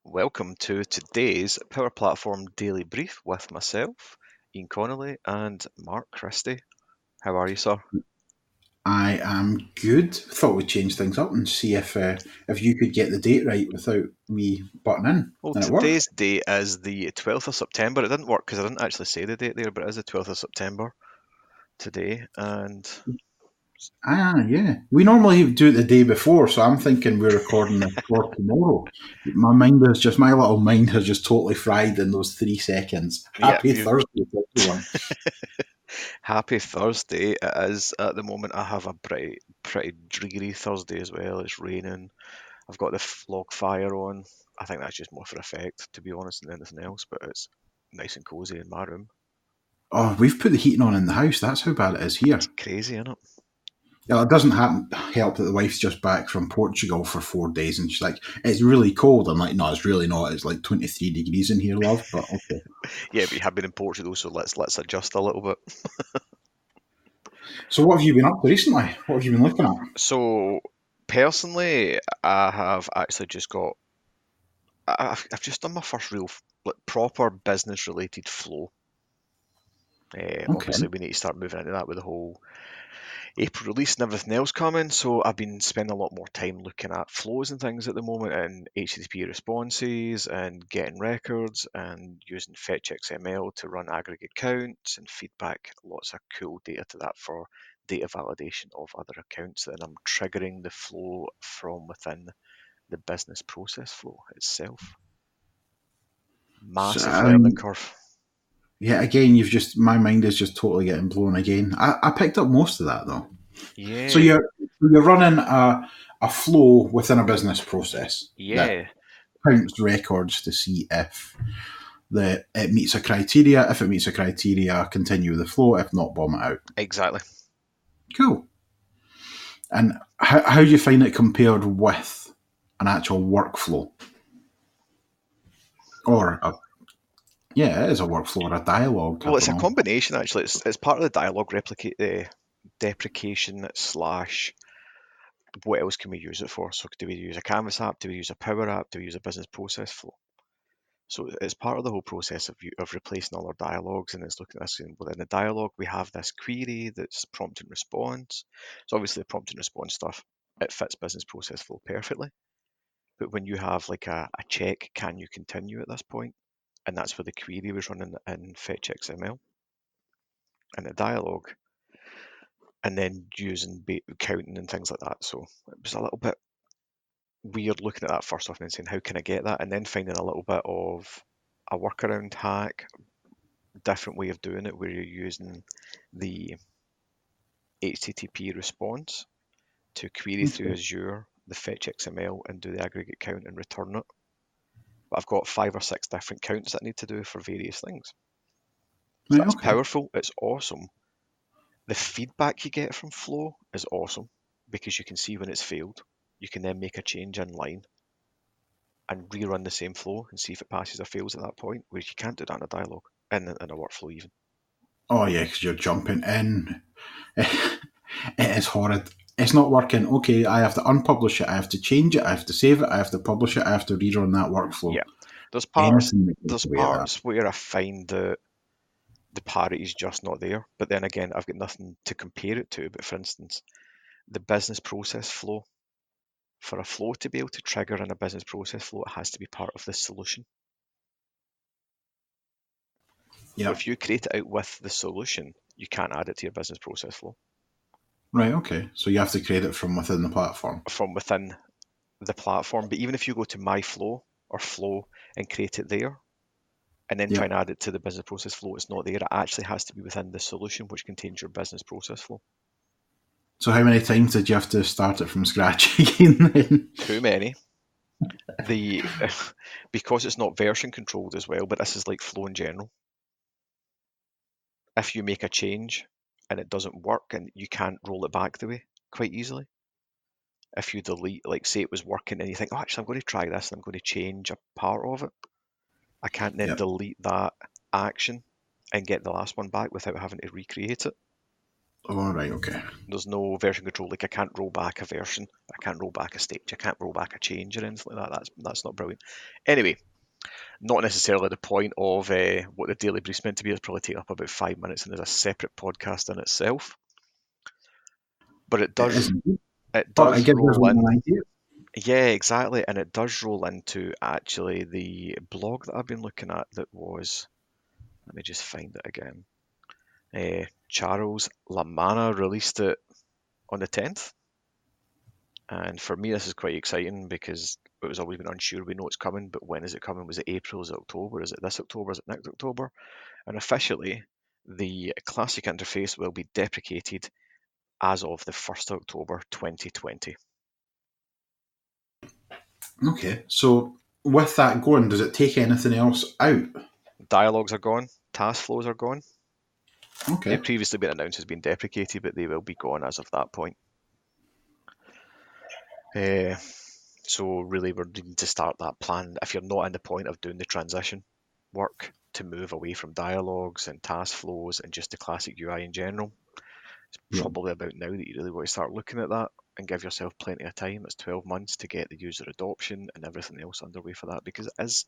Welcome to today's Power Platform Daily Brief with myself, Ian Connolly, and Mark Christie. How are you, sir? I am good. Thought we'd change things up and see if you could get the date right without me butting in, Well, and it worked. today's date is the 12th of September. It didn't work because I didn't actually say the date there, but it is the 12th of September today. And Yeah. We normally do it the day before, so I'm thinking we're recording this for tomorrow. My little mind has just totally fried in those 3 seconds. yeah, Happy Thursday to everyone. happy Thursday. It is at the moment. I have a pretty dreary Thursday as well. It's raining. I've got the log fire on. I think that's just more for effect, to be honest, than anything else, but it's nice and cozy in my room. Oh, we've put the heating on in the house. That's how bad it is It's here. crazy, isn't it? Yeah, it doesn't help that the wife's just back from Portugal for 4 days, and she's like, "It's really cold." I'm like, "No, it's really not. It's like 23 degrees in here, love." But okay. Yeah, but you have been in Portugal, so let's adjust a little bit. So, what have you been up to recently? What have you been looking at? So personally, I have actually just got I've just done my first real like proper business related flow. Okay. Obviously, we need to start moving into that with the whole April release and everything else coming. So I've been spending a lot more time looking at flows and things at the moment, and HTTP responses, and getting records, and using Fetch XML to run aggregate counts and feedback lots of cool data to that for data validation of other accounts. And I'm triggering the flow from within the business process flow itself. So, Massive learning curve. yeah, again, my mind is just totally getting blown again. I picked up most of that though. So Yeah, you're running a flow within a business process that yeah, counts records to see if it meets a criteria. If it meets a criteria, continue the flow. If not, bomb it out. exactly. Cool. And how do you find it compared with an actual workflow or yeah, it is a workflow or a dialogue Well, type it's of a all. combination actually. It's part of the dialogue replicate deprecation slash what else can we use it for? So do we use a Canvas app? Do we use a Power app? Do we use a business process flow? So it's part of the whole process of replacing all our dialogues, and it's looking at this within the dialogue. We have this query that's prompt and response. So obviously the prompt and response stuff, it fits business process flow perfectly. But when you have like a check, can you continue at this point? And that's where the query was running in Fetch XML and the dialogue, and then using counting and things like that. So it was a little bit weird looking at that first off and then saying, how can I get that? And then finding a little bit of a workaround hack, different way of doing it where you're using the HTTP response to query through Okay. Azure, the fetch XML, and do the aggregate count and return it. But I've got 5 or 6 different counts that I need to do for various things. So Right. that's Okay. powerful. It's awesome. The feedback you get from Flow is awesome because you can see when it's failed. You can then make a change in line and rerun the same flow and see if it passes or fails at that point, whereas you can't do that in a dialogue, in a workflow even. Oh yeah, because you're jumping in. It is horrid. It's not working. Okay, I have to unpublish it. I have to change it. I have to save it. I have to publish it. I have to rerun that workflow. Yeah, there's parts Anything that gets there's away at that. parts where I find that the parity's just not there. But then again, I've got nothing to compare it to. But for instance, the business process flow, for a flow to be able to trigger in a business process flow, it has to be part of the solution. So Yeah. if you create it out with the solution, you can't add it to your business process flow Right. Okay. So you have to create it from within the platform. from within the platform. But even if you go to my flow or flow and create it there, and then try Yeah. and add it to the business process flow, it's not there. It actually has to be within the solution, which contains your business process flow. So how many times did you have to start it from scratch again then? Too many. The because it's not version controlled as well, but this is like flow in general. If you make a change and it doesn't work and you can't roll it back the way quite easily, if you delete, like say it was working and you think, oh, actually, I'm going to try this and I'm going to change a part of it, I can't then Yeah. delete that action and get the last one back without having to recreate it. All right. Okay. There's no version control. Like I can't roll back a version, I can't roll back a stage, I can't roll back a change or anything like that. That's not brilliant. Anyway, not necessarily the point of what the daily brief's meant to be. It's probably take up about 5 minutes, and there's a separate podcast in itself. But it It does isn't, it but it does gives roll everyone in. an idea. Yeah, exactly, and it does roll into actually the blog that I've been looking at. That was, let me just find it again. Charles Lamanna released it on the 10th. And for me, this is quite exciting because it was always been unsure. We know it's coming, but when is it coming? Was it April? Is it October? Is it this October? Is it next October? And officially, the classic interface will be deprecated as of the 1st of October 2020. Okay. So with that going, does it take anything else out? Dialogues are gone, task flows are gone. They've Okay. previously been announced as being deprecated, but they will be gone as of that point. Uh, so really, we're needing to start that plan. If you're not in the point of doing the transition work to move away from dialogues and task flows and just the classic UI in general, it's Yeah. probably about now that you really want to start looking at that and give yourself plenty of time. It's 12 months to get the user adoption and everything else underway for that, because it is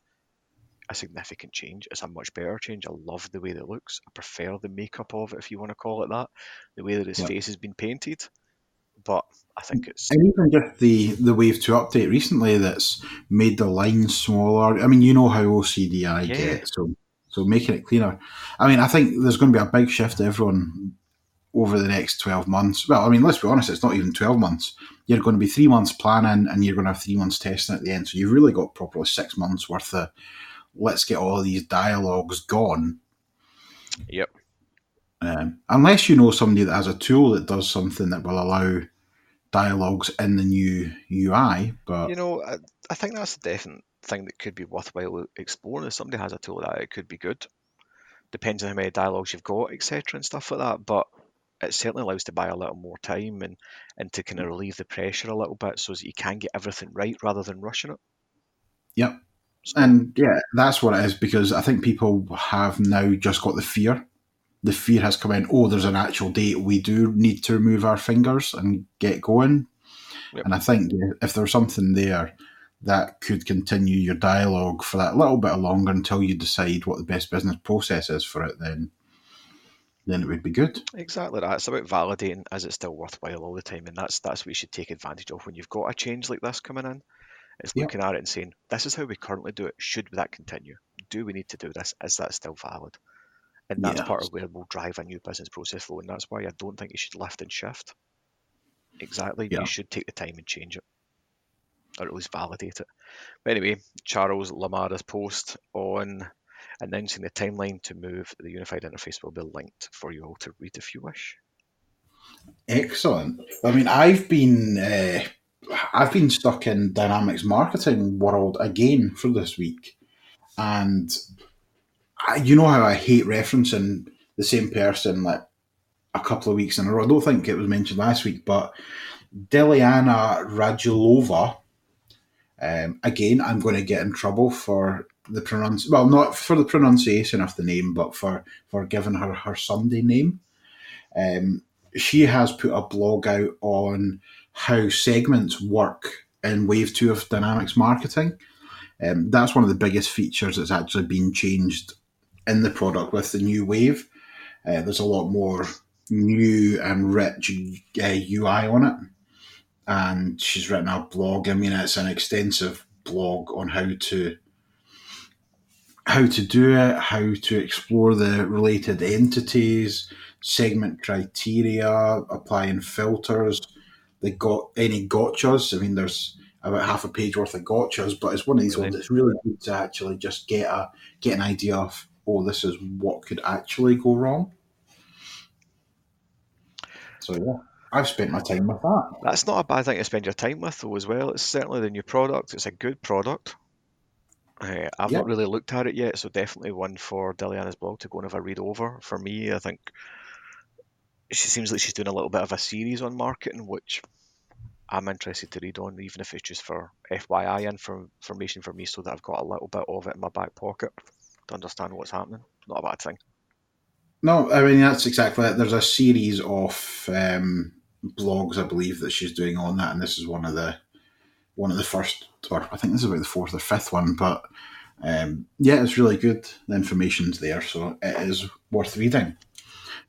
a significant change. It's a much better change. I love the way that it looks. I prefer the makeup of it, if you want to call it that, the way that his Yeah. face has been painted. But I think it's, And even just the Wave 2 update recently that's made the lines smaller. I mean, you know how OCD I yeah, get, so making it cleaner. I mean, I think there's going to be a big shift to everyone over the next 12 months. Well, I mean, let's be honest, it's not even 12 months. You're going to be 3 months planning and you're going to have 3 months testing at the end. So you've really got probably 6 months worth of let's get all of these dialogues gone. yep. Unless you know somebody that has a tool that does something that will allow dialogues in the new UI, You but know, I think that's a definite thing that could be worthwhile exploring. If somebody has a tool like that, it could be good. Depends on how many dialogues you've got, etc., and stuff like that. But it certainly allows to buy a little more time and to kind of relieve the pressure a little bit, so that you can get everything right rather than rushing it. yep. So, And yeah, that's what it is because I think people have now just got the fear. The fear has come in, oh, there's an actual date. We do need to remove our fingers and get going. yep, And I think if there's something there that could continue your dialogue for that little bit longer until you decide what the best business process is for it, then it would be good. exactly that. It's about validating, is it still worthwhile all the time, and that's what you should take advantage of when you've got a change like this coming in. It's Yep. looking at it and saying, this is how we currently do it. Should that continue? Do we need to do this? Is that still valid? And that's Yeah. part of where we'll drive a new business process flow. And that's why I don't think you should lift and shift. Exactly. Yeah. You should take the time and change it, or at least validate it. But anyway, Charles Lamara's post on announcing the timeline to move the unified interface will be linked for you all to read if you wish. Excellent. I mean, I've been stuck in Dynamics marketing world again for this week, and you know how I hate referencing the same person like a couple of weeks in a row. I don't think it was mentioned last week, but Deliana Radulova. Again, I'm going to get in trouble for the well, not for the pronunciation of the name, but for giving her Sunday name. Um, she has put a blog out on how segments work in Wave 2 of Dynamics Marketing. That's one of the biggest features that's actually been changed in the product with the new Wave. There's a lot more new and rich UI on it. And she's written a blog. I mean, it's an extensive blog on how to do it, how to explore the related entities, segment criteria, applying filters. They got any gotchas. I mean, there's about half a page worth of gotchas, but it's one of these Really? ones that's really good to actually just get an idea of, oh, this is what could actually go wrong. So yeah, I've spent my time with that. That's not a bad thing to spend your time with, though, as well. It's certainly the new product. It's a good product. I've Yeah, not really looked at it yet, so definitely one for Deliana's blog to go and have a read over. For me, I think she seems like she's doing a little bit of a series on marketing, which I'm interested to read on, even if it's just for FYI information for me, so that I've got a little bit of it in my back pocket to understand what's happening. Not a bad thing. No, I mean that's exactly it. There's a series of blogs, I believe, that she's doing on that, and this is one of the first, or I think this is about the fourth or fifth one. But yeah, it's really good. The information's there, so it is worth reading.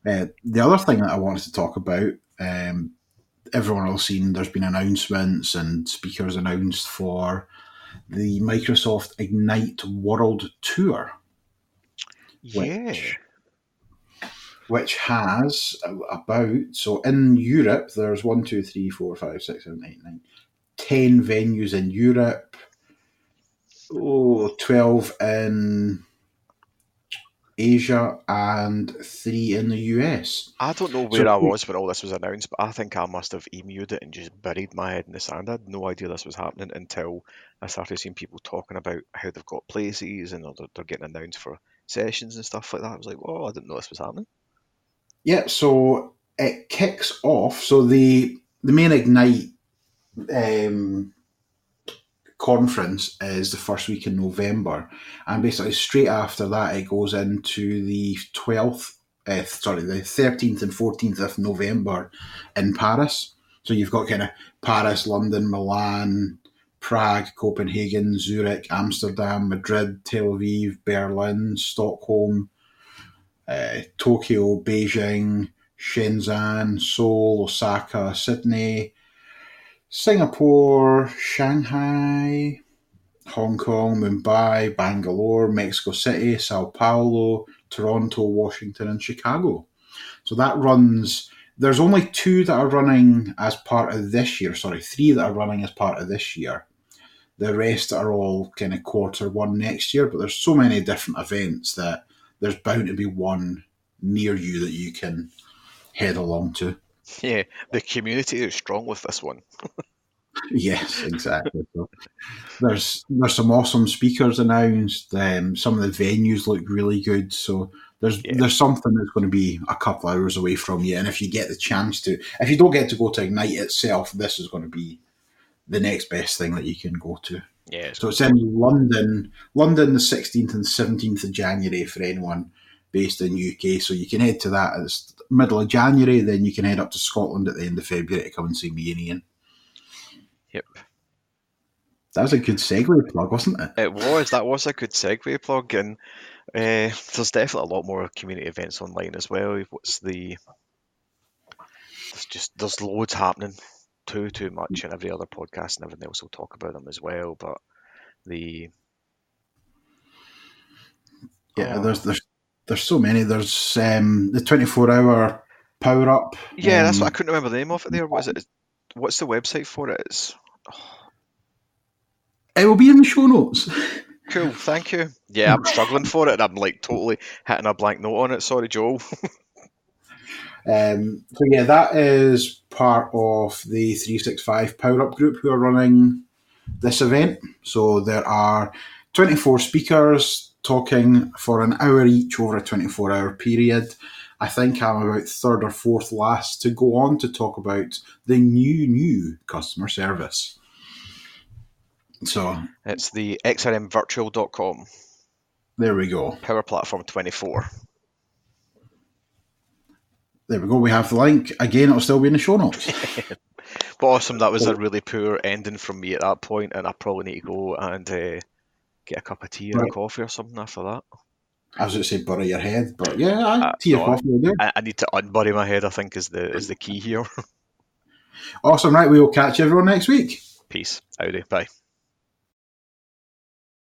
The other thing that I wanted to talk about, everyone else seen, there's been announcements and speakers announced for the Microsoft Ignite World Tour, Yeah. which has about, so in Europe, there's 1, 2, 3, 4, 5, 6, 7, 8, 9, 10 venues in Europe, 12 in Asia, and 3 in the US. I don't know So where I was when all this was announced, but I think I must have emued it and just buried my head in the sand. I had no idea this was happening until I started seeing people talking about how they've got places and they're getting announced for sessions and stuff like that. I was like, oh, I didn't know this was happening. yeah, so it kicks off. So the main Ignite um, conference is the first week in November, and basically straight after that it goes into the 13th and 14th of November in Paris. So you've got kind of Paris, London, Milan, Prague, Copenhagen, Zurich, Amsterdam, Madrid, Tel Aviv, Berlin, Stockholm, Tokyo, Beijing, Shenzhen, Seoul, Osaka, Sydney, Singapore, Shanghai, Hong Kong, Mumbai, Bangalore, Mexico City, Sao Paulo, Toronto, Washington, and Chicago. So that runs. There's only 2 that are running as part of this year. Sorry, 3 that are running as part of this year. The rest are all kind of quarter 1 next year. But there's so many different events that there's bound to be one near you that you can head along to. Yeah, the community is strong with this one. Yes, exactly. So there's some awesome speakers announced. Some of the venues look really good. So Yeah, there's something that's going to be a couple hours away from you. And if you get the chance to, if you don't get to go to Ignite itself, this is going to be the next best thing that you can go to. yeah, it's So going it's to be. in London the 16th and 17th of January for anyone based in UK. So you can head to that. It's middle of January. Then you can head up to Scotland at the end of February to come and see me and Ian. Yep. That was a good segue plug, wasn't it? That was a good segue plug, and there's definitely a lot more community events online as well. There's loads happening, too much, and every other podcast and everything else will talk about them as well. But the Yeah, oh there's so many. There's the 24-hour power up. yeah, that's what I couldn't remember the name of it. There, what is it? What's the website for it? It's It will be in the show notes. cool, thank you. Yeah, I'm struggling for it, and I'm like totally hitting a blank note on it. Sorry, Joel. So yeah, that is part of the 365 Power Up group who are running this event. So there are 24 speakers talking for an hour each over a 24-hour period. I think I'm about third or fourth last to go on to talk about the new customer service. So It's the xrmvirtual.com there we go. Power Platform 24. There we go. We have the link. Again, it'll still be in the show notes. But awesome, that was a really poor ending from me at that point, and I probably need to go and get a cup of tea or a Right. coffee or something after that. I was going to say bury your head, but yeah, tea or No, coffee will do. I need to unbury my head, I think, is the key here. Awesome. Right, we will catch everyone next week. Peace. Howdy. Bye.